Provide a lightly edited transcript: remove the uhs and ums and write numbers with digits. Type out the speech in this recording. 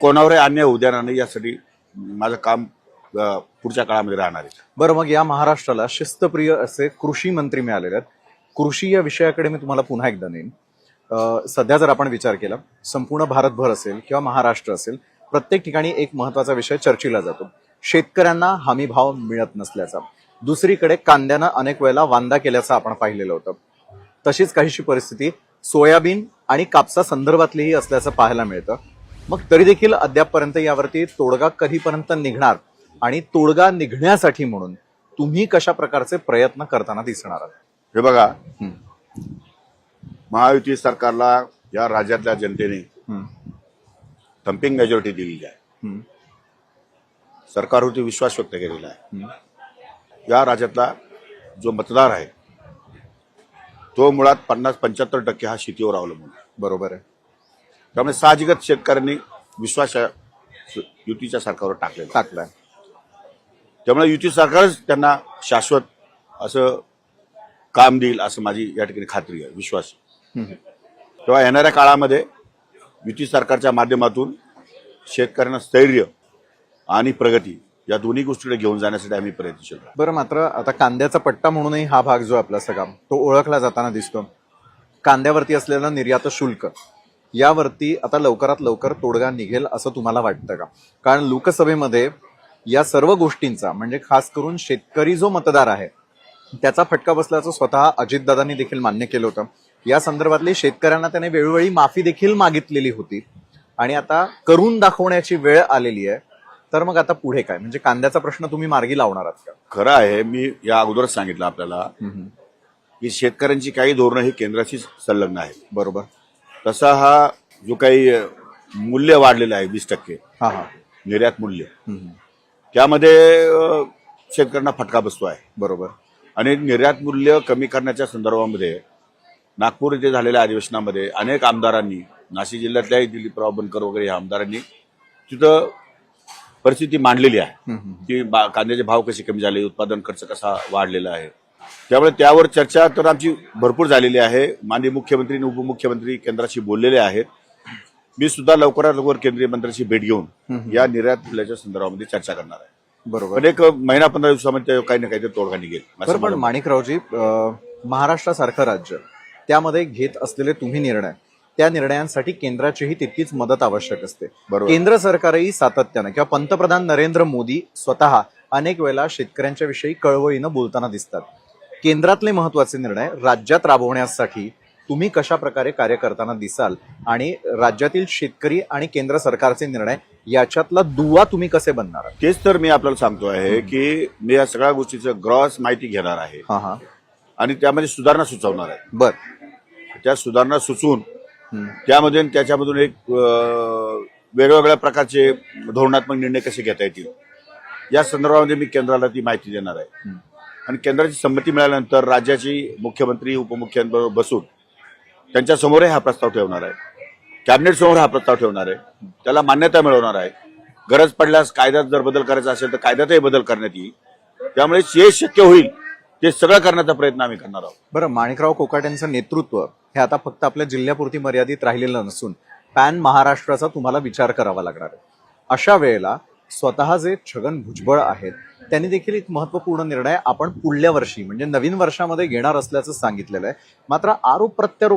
कोणावरही अन्याय होऊ देणार नाही यासाठी माझं काम पुढच्या काळामध्ये राहणार आहे. बरं, मग या महाराष्ट्राला शिस्तप्रिय असे कृषी मंत्री मिळालेले आहेत. कृषी या विषयाकडे मी तुम्हाला पुन्हा एकदा नेईन. सध्या जर आपण विचार केला, संपूर्ण भारतभर असेल किंवा महाराष्ट्र असेल, प्रत्येक ठिकाणी एक महत्वाचा विषय चर्चेला जातो, शेतकऱ्यांना हमी भाव मिळत नसल्याचा. दुसरीकडे कांद्यानं अनेक वेळेला वांदा केल्याचं आपण पाहिलेलं होतं. तशीच काहीशी परिस्थिती सोयाबीन आणि कापसा संदर्भातलीही असल्याचं पाहायला मिळतं. मग तरी देखील अद्यापपर्यंत यावरती तोडगा कधीपर्यंत निघणार आणि तोडगा निघण्यासाठी म्हणून तुम्ही कशा प्रकारचे प्रयत्न करताना दिसणार आहात? हे बघा, महायुती सरकारला या राज्यातल्या जनतेने थम्पिंग मेजॉरिटी दिलेली आहे. सरकारवरती विश्वास व्यक्त केलेला आहे. या राज्यातला जो मतदार आहे तो मुळात 50-75% हा शेतीवर अवलंबून आहे. बरोबर आहे. त्यामुळे साहजिकच शेतकऱ्यांनी विश्वास युतीच्या सरकारवर टाकलाय. त्यामुळे युती सरकारच त्यांना शाश्वत असं काम देईल असं माझी या ठिकाणी खात्री आहे, विश्वास. तेव्हा येणाऱ्या काळामध्ये युती सरकारच्या माध्यमातून शेतकऱ्यांना स्थैर्य आणि प्रगती या दोन्ही गोष्टीकडे घेऊन जाण्यासाठी आम्ही प्रयत्नशील आहोत. बरं, मात्र आता कांद्याचा पट्टा म्हणूनही हा भाग जो आपला सगळा तो ओळखला जाताना दिसतो. कांद्यावरती असलेलं निर्यात शुल्क यावरती आता लवकरात लवकर तोडगा निघेल असं तुम्हाला वाटतं का? कारण लोकसभेमध्ये या सर्व गोष्टींचा म्हणजे खास करून शेतकरी जो मतदार आहे त्याचा फटका बसल्याचं स्वतः अजितदादांनी देखील मान्य केलं होतं. या संदर्भातली शेतकऱ्यांना त्याने वेळोवेळी माफी देखील मागितलेली होती आणि आता करून दाखवण्याची वेळ आलेली आहे. तर मग आता पुढे काय, म्हणजे कांद्याचा प्रश्न तुम्ही मार्गी लावणार आहात का? खरं आहे, मी या अगोदरच सांगितलं आपल्याला की शेतकऱ्यांची काही धोरणं ही केंद्राशी संलग्न आहेत. बरोबर. तसा हा जो काही मूल्य वाढलेलं आहे 20% निर्यात मूल्य, त्यामध्ये शेतकऱ्यांना फटका बसतो आहे. बरोबर. आणि निर्यात मूल्य कमी करण्याच्या संदर्भामध्ये नागपूर येथे झालेल्या अधिवेशनामध्ये अनेक आमदारांनी, नाशिक जिल्ह्यातल्याही दिलीपराव बनकर वगैरे या आमदारांनी तिथं परिस्थिती मांडलेली आहे की कांद्याचे भाव कसे कमी झाले, उत्पादन खर्च कसा वाढलेला आहे. त्यामुळे त्यावर चर्चा तर आमची भरपूर झालेली आहे. माननीय मुख्यमंत्री आणि उपमुख्यमंत्री केंद्राशी बोललेले आहेत. मी सुद्धा लवकरात लवकर केंद्रीय मंत्र्यांची भेट घेऊन या निर्यात मूल्याच्या संदर्भामध्ये चर्चा करणार आहे. बरोबर. पण एक महिना 15 दिवसामध्ये काही ना काहीतरी तोडगा निघेल. पण माणिकरावजी, महाराष्ट्रासारखं राज्य त्यामध्ये घेत असलेले तुम्ही निर्णय, त्या निर्णयांसाठी केंद्राचीही तितकीच मदत आवश्यक असते. केंद्र सरकारही सातत्यानं किंवा पंतप्रधान नरेंद्र मोदी स्वतः अनेक वेळेला शेतकऱ्यांच्या विषयी कळवळीनं बोलताना दिसतात. केंद्रातले महत्वाचे निर्णय राज्यात राबवण्यासाठी तुम्ही कशा प्रकारे कार्य करताना दिसाल आणि राज्यातील शेतकरी आणि केंद्र सरकारचे निर्णय याच्यातला दुवा तुम्ही कसे बनणार? तेच तर मी आपल्याला सांगतो आहे की मी या सगळ्या गोष्टीचं ग्रॉस माहिती घेणार आहे आणि त्यामध्ये सुधारणा सुचवणार आहे. बर. त्या सुधारणा सुचवून त्यामध्ये त्याच्यामधून एक वेगवेगळ्या प्रकारचे धोरणात्मक निर्णय कसे घेता येतील या संदर्भामध्ये मी केंद्राला ती माहिती देणार आहे. आणि केंद्राची संमती मिळाल्यानंतर राज्याची मुख्यमंत्री उपमुख्यमंत्र्यांबरोबर बसून त्यांच्यासमोरही हा प्रस्ताव ठेवणार आहे. कॅबिनेट समोर हा प्रस्ताव ठेवणार आहे. त्याला मान्यता मिळवणार आहे. गरज पडल्यास कायद्यात जर बदल करायचा असेल तर कायद्यातही बदल करण्यात येईल. त्यामुळे जे शक्य होईल ते सगळं करण्याचा प्रयत्न आम्ही करणार आहोत. बरं, माणिकराव कोकाटे यांचं नेतृत्व हे आता फक्त आपल्या जिल्ह्यापुरती मर्यादित राहिलेलं नसून पॅन महाराष्ट्राचा तुम्हाला विचार करावा लागणार आहे. अशा वेळेला स्वतः जे छगन भुजबळ आहेत त्यांनी देखील एक महत्वपूर्ण निर्णय आपण पुढल्या वर्षी म्हणजे नवीन वर्षामध्ये घेणार असल्याचं सांगितलेलं आहे. मात्र आरोप प्रत्यारोप